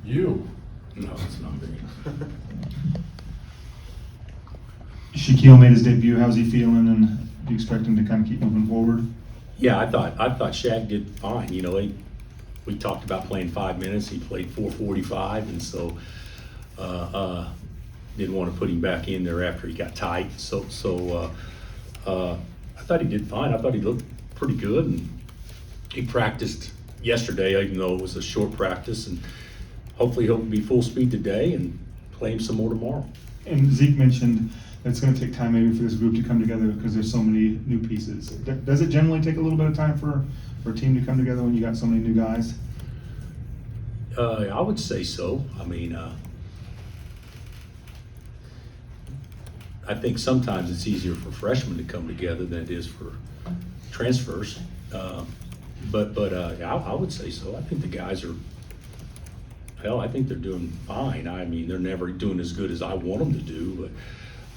You. No, it's not me. Shaquille made his debut. How's he feeling, and do you expect him to kind of keep moving forward? Yeah, I thought Shaq did fine. You know, we talked about playing 5 minutes. He played 4:45, and so didn't want to put him back in there after he got tight. So I thought he did fine. I thought he looked pretty good, and he practiced yesterday, even though it was a short practice, and hopefully he'll be full speed today and play him some more tomorrow. And Zeke mentioned that it's going to take time maybe for this group to come together because there's so many new pieces. Does it generally take a little bit of time for a team to come together when you got so many new guys? I would say so. I mean, I think sometimes it's easier for freshmen to come together than it is for transfers. But I would say so. I think the guys are, hell, I think they're doing fine. I mean, they're never doing as good as I want them to do, but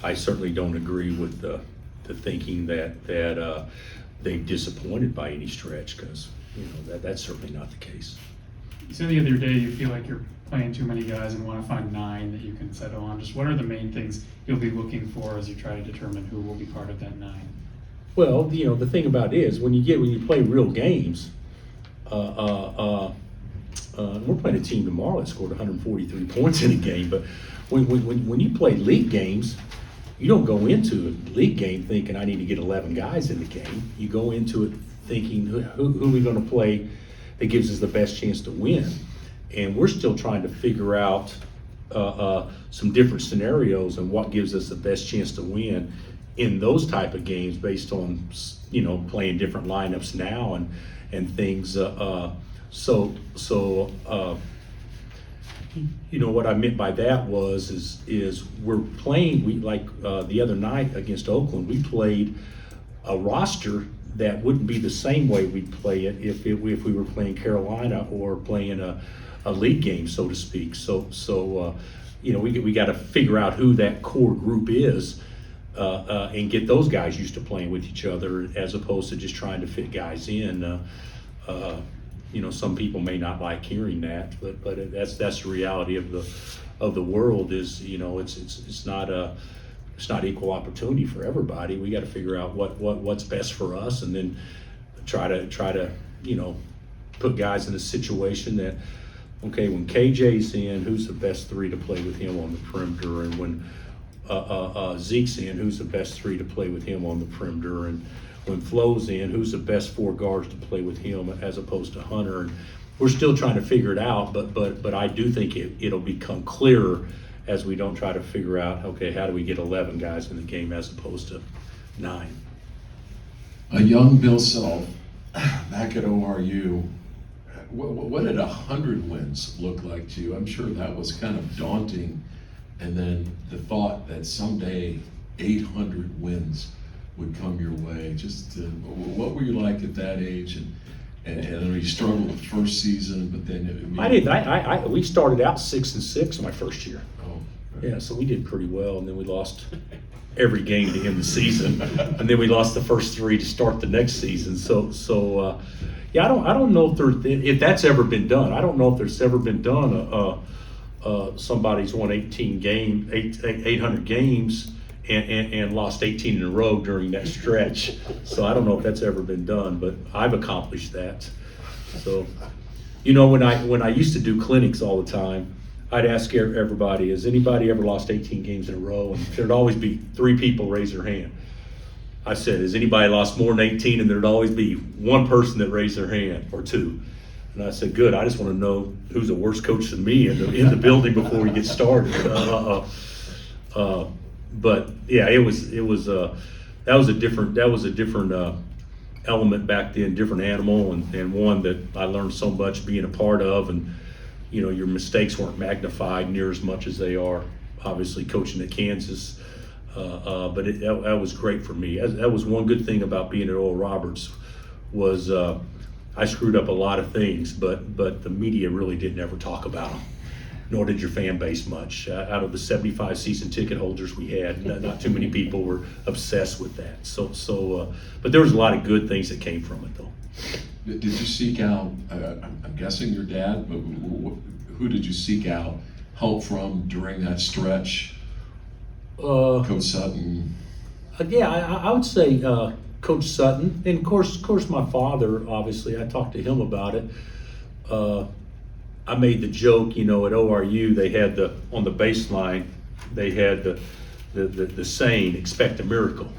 I certainly don't agree with the thinking that they've disappointed by any stretch, because that's certainly not the case. You said the other day you feel like you're playing too many guys and want to find 9 that you can settle on. Just what are the main things you'll be looking for as you try to determine who will be part of that 9? Well, the thing about it is when you play real games, we're playing a team tomorrow that scored 143 points in a game, but when you play league games, you don't go into a league game thinking I need to get 11 guys in the game. You go into it thinking who are we going to play that gives us the best chance to win. And we're still trying to figure out some different scenarios and what gives us the best chance to win in those type of games based on playing different lineups now and things. What I meant by that is we're playing. The other night against Oakland, we played a roster that wouldn't be the same way we'd play it if we were playing Carolina or playing a league game, so to speak. We got to figure out who that core group is and get those guys used to playing with each other as opposed to just trying to fit guys in. Some people may not like hearing that, but that's the reality of the world. Is it's not equal opportunity for everybody. We got to figure out what's best for us, and then try to put guys in a situation that, okay, when KJ's in, who's the best 3 to play with him on the perimeter, and when Zeke's in, who's the best 3 to play with him on the perimeter, and when Flo's in, who's the best 4 guards to play with him as opposed to Hunter. And we're still trying to figure it out, but I do think it'll become clearer as we don't try to figure out, okay, how do we get 11 guys in the game as opposed to 9. A young Bill Self back at ORU, what did 100 wins look like to you? I'm sure that was kind of daunting. And then the thought that someday 800 wins would come your way. What were you like at that age? And I know you struggled the first season, but then we started out 6-6 my first year. Oh, yeah, so we did pretty well, and then we lost every game to end the season, and then we lost the first 3 to start the next season. I don't know if that's ever been done. I don't know if there's ever been done. Somebody's won 800 games. And lost 18 in a row during that stretch. So I don't know if that's ever been done, but I've accomplished that. So, when I used to do clinics all the time, I'd ask everybody, has anybody ever lost 18 games in a row? And there'd always be 3 people raise their hand. I said, has anybody lost more than 18? And there'd always be 1 person that raised their hand, or 2. And I said, good, I just want to know who's a worse coach than me in the building before we get started. But yeah, that was a different element back then, different animal, and one that I learned so much being a part of. And your mistakes weren't magnified near as much as they are obviously coaching at Kansas. But that was great for me. That was one good thing about being at Oral Roberts was I screwed up a lot of things, but the media really didn't ever talk about them. Nor did your fan base much. Out of the 75 season ticket holders we had, not too many people were obsessed with that. But there was a lot of good things that came from it, though. Did you seek out, I'm guessing your dad, but who did you seek out help from during that stretch? Uh, Coach Sutton. Yeah, I would say Coach Sutton, and of course, my father. Obviously, I talked to him about it. I made the joke, at ORU they had on the baseline, they had the saying, "Expect a miracle,"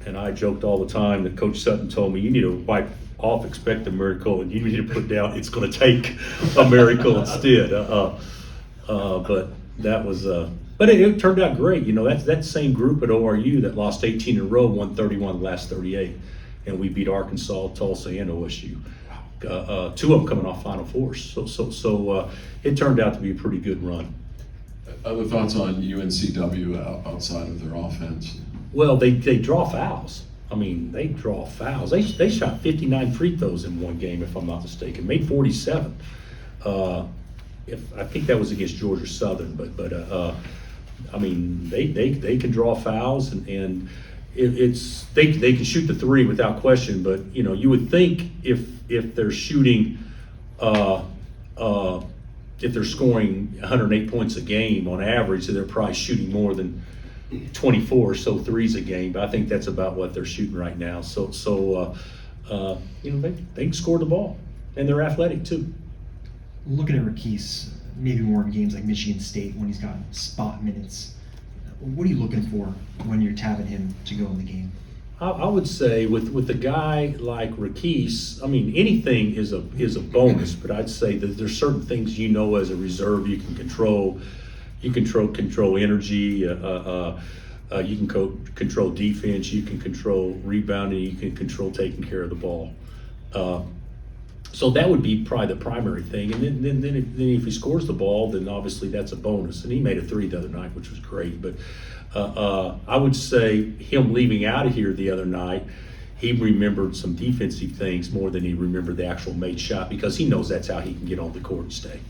and I joked all the time that Coach Sutton told me, "You need to wipe off expect a miracle, and you need to put down it's going to take a miracle instead." But that was. But it turned out great. That's that same group at ORU that lost 18 in a row, won 31 the last 38. And we beat Arkansas, Tulsa, and OSU. Two of them coming off Final Fours. So it turned out to be a pretty good run. Other thoughts on UNCW outside of their offense? Well, they draw fouls. I mean, they draw fouls. They shot 59 free throws in one game, if I'm not mistaken. Made 47. I think that was against Georgia Southern, but I mean, they can draw fouls, and they can shoot the three without question. But you would think if they're shooting, if they're scoring 108 points a game on average, so they're probably shooting more than 24 or so threes a game. But I think that's about what they're shooting right now. So they can score the ball, and they're athletic too. Looking at Rakis, maybe more in games like Michigan State when he's got spot minutes, what are you looking for when you're tapping him to go in the game? I would say with a guy like Rakis, I mean, anything is a bonus, but I'd say that there's certain things as a reserve you can control. You control energy. You can control defense. You can control rebounding. You can control taking care of the ball. So that would be probably the primary thing. And then if he scores the ball, then obviously that's a bonus. And he made a three the other night, which was great. But I would say him leaving out of here the other night, he remembered some defensive things more than he remembered the actual made shot, because he knows that's how he can get on the court and stay.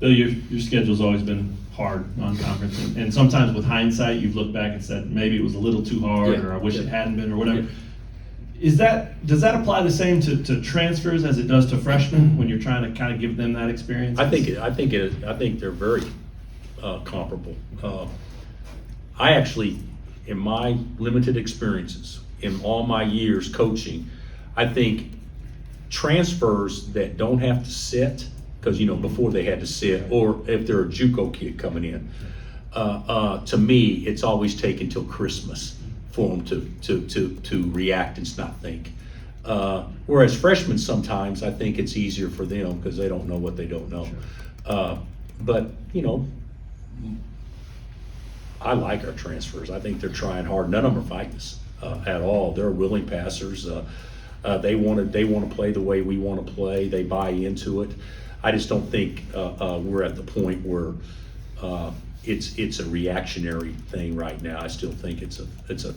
Bill, your schedule's always been hard non-conference, and sometimes with hindsight, you've looked back and said maybe it was a little too hard, or I wish it hadn't been, or whatever. Yeah. Does that apply the same to transfers as it does to freshmen when you're trying to kind of give them that experience? I think they're very comparable. I actually, in my limited experiences, in all my years coaching, I think transfers that don't have to sit, because before they had to sit, or if they're a JUCO kid coming in, to me it's always taken till Christmas for them to react and not think. Whereas freshmen, sometimes I think it's easier for them because they don't know what they don't know. But I like our transfers. I think they're trying hard. None of them are fighting us at all. They're willing passers. They want to play the way we want to play. They buy into it. I just don't think we're at the point where it's a reactionary thing right now. I still think it's a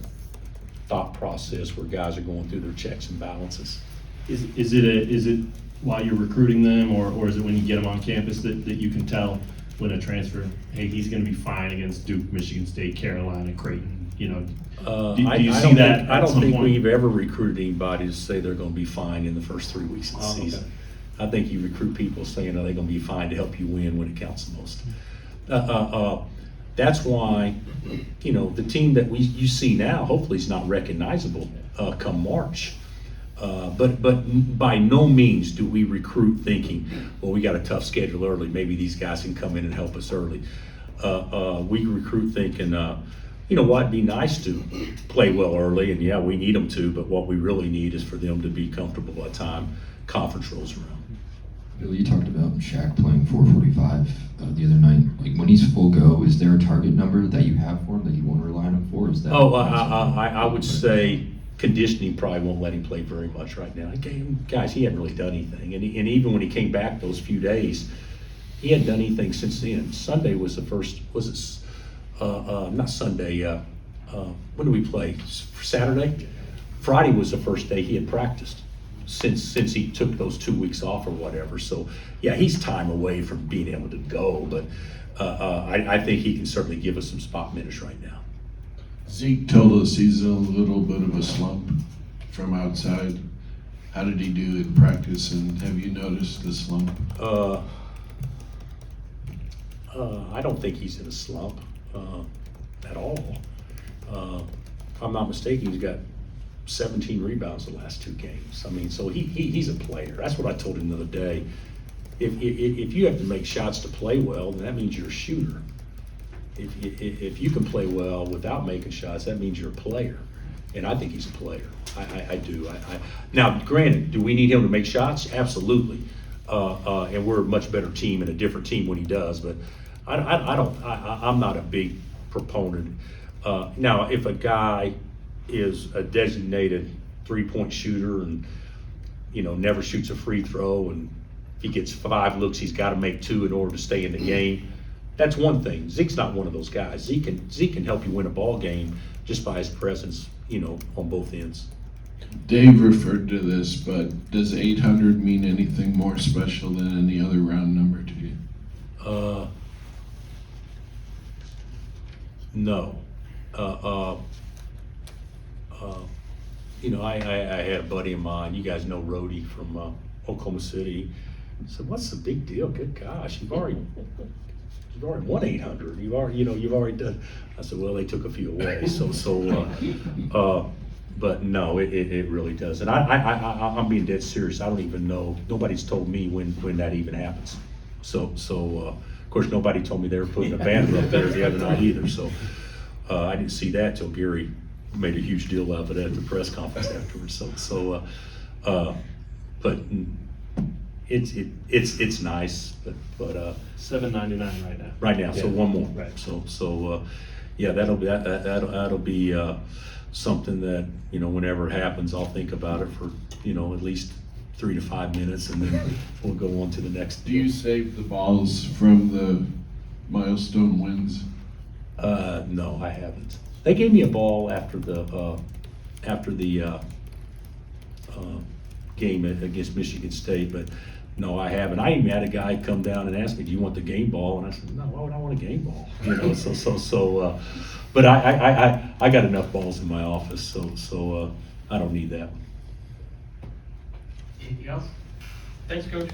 thought process where guys are going through their checks and balances. Is it while you're recruiting them, or is it when you get them on campus that you can tell when a transfer, hey, he's going to be fine against Duke, Michigan State, Carolina, Creighton? Do you see that? I don't think we've ever recruited anybody to say they're going to be fine in the first 3 weeks of the season. Okay. I think you recruit people saying they're going to be fine to help you win when it counts the most. That's why, the team that you see now hopefully is not recognizable come March. But by no means do we recruit thinking, well, we got a tough schedule early. Maybe these guys can come in and help us early. We recruit thinking, it'd be nice to play well early, and yeah, we need them to, but what we really need is for them to be comfortable by the time conference rolls around. Bill, you talked about Shaq playing 445 the other night. Like, when he's full go, is there a target number that you have for him that you want to rely on him for? Is that? I would say conditioning probably won't let him play very much right now. Guys, he hadn't really done anything, and even when he came back those few days, he hadn't done anything since then. Sunday was the first. Not Sunday. When did we play? Saturday. Friday was the first day he had practiced since he took those 2 weeks off or whatever. So yeah, he's time away from being able to go, but I think he can certainly give us some spot minutes right now. Zeke told us he's in a little bit of a slump from outside. How did he do in practice, and have you noticed the slump? I don't think he's in a slump at all. If I'm not mistaken, he's got 17 rebounds the last 2 games. I mean, so he's a player. That's what I told him the other day. If you have to make shots to play well, then that means you're a shooter. If you can play well without making shots, that means you're a player. And I think he's a player. I do. Now, granted, do we need him to make shots? Absolutely. And we're a much better team and a different team when he does. But I'm not a big proponent. Now, if a guy is a designated 3-point shooter and never shoots a free throw, and he gets 5 looks, he's got to make 2 in order to stay in the game. That's one thing. Zeke's not one of those guys. Zeke can help you win a ball game just by his presence, on both ends. Dave referred to this, but does 800 mean anything more special than any other round number to you? No. I had a buddy of mine, you guys know Rhodey from Oklahoma City. I said, "What's the big deal? Good gosh, you've already won 800. You've already done." I said, "Well, they took a few away." But no, it really does. And I'm being dead serious. I don't even know. Nobody's told me when that even happens. So of course, nobody told me they were putting a banner up there the other night either. So I didn't see that till Gary made a huge deal out of it at the press conference afterwards. But it's nice. But $7.99 right now. right now, so Yeah. one more. Right. So yeah, that'll be something that whenever it happens, I'll think about it for at least 3 to 5 minutes, and then we'll go on to the next. Do you save the balls from the milestone wins? No, I haven't. They gave me a ball after the game against Michigan State, but no, I haven't. I even had a guy come down and ask me, "Do you want the game ball?" And I said, "No, why would I want a game ball?" But I got enough balls in my office, so I don't need that. Anything else? Thanks, Coach.